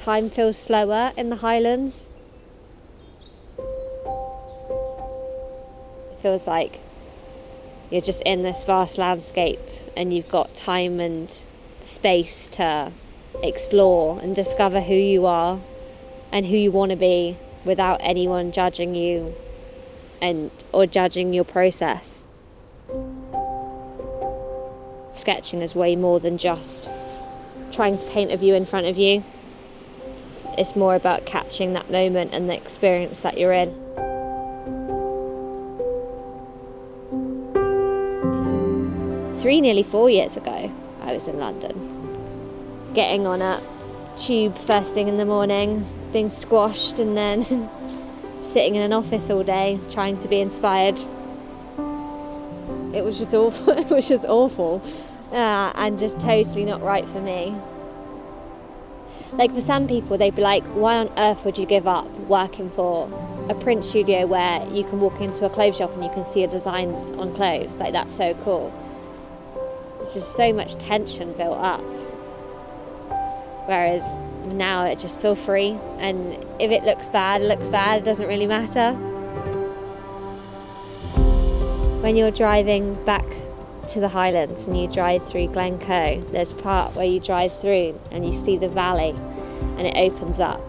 time feels slower in the Highlands. It feels like you're just in this vast landscape and you've got time and space to explore and discover who you are and who you want to be without anyone judging you or judging your process. Sketching is way more than just trying to paint a view in front of you. It's more about capturing that moment and the experience that you're in. Nearly 4 years ago, I was in London, getting on a tube first thing in the morning, being squashed, and then sitting in an office all day trying to be inspired. It was just awful. It was just awful, and just totally not right for me. Like, for some people, they'd be like, why on earth would you give up working for a print studio where you can walk into a clothes shop and you can see your designs on clothes? Like, that's so cool. There's just so much tension built up. Whereas now it just feels free, and if it looks bad, it looks bad. It doesn't really matter. When you're driving back to the Highlands and you drive through Glencoe, there's a part where you drive through and you see the valley and it opens up.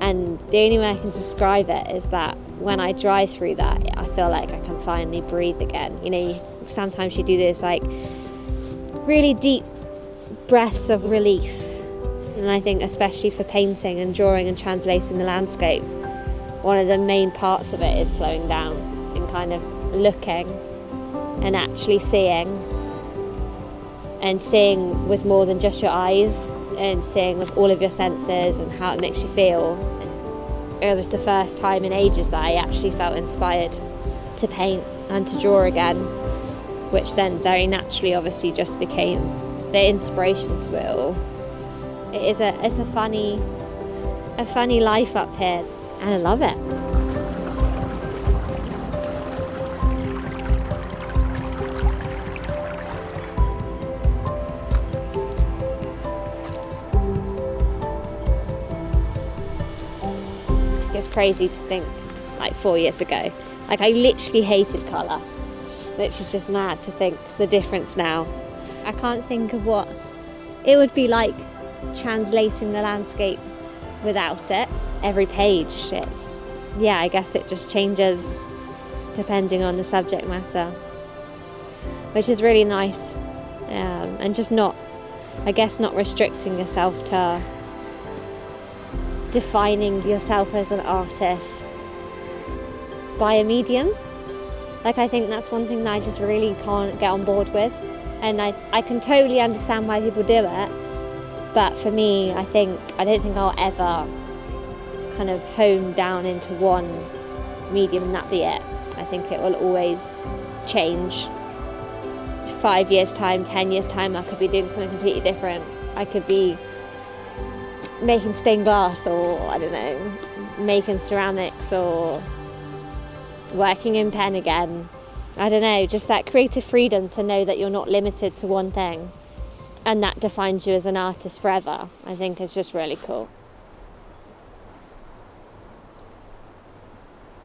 And the only way I can describe it is that when I drive through that, I feel like I can finally breathe again. You know, sometimes you do this like really deep breaths of relief. And I think especially for painting and drawing and translating the landscape, one of the main parts of it is slowing down and kind of looking and actually seeing with more than just your eyes, and seeing with all of your senses and how it makes you feel. It was the first time in ages that I actually felt inspired to paint and to draw again, which then very naturally obviously just became the inspiration to it all. It's a funny life up here, and I love it. It's crazy to think, like 4 years ago, like I literally hated colour, which is just mad to think the difference now. I can't think of what it would be like translating the landscape without it. Every page, I guess it just changes depending on the subject matter, which is really nice, and just not restricting yourself to defining yourself as an artist by a medium. Like, I think that's one thing that I just really can't get on board with, and I can totally understand why people do it, but for me, I don't think I'll ever kind of hone down into one medium and that be it. I think it will always change. 5 years time, 10 years time, I could be doing something completely different. I could be making stained glass, or I don't know, making ceramics, or working in pen again. I don't know, just that creative freedom to know that you're not limited to one thing, and that defines you as an artist forever, I think is just really cool.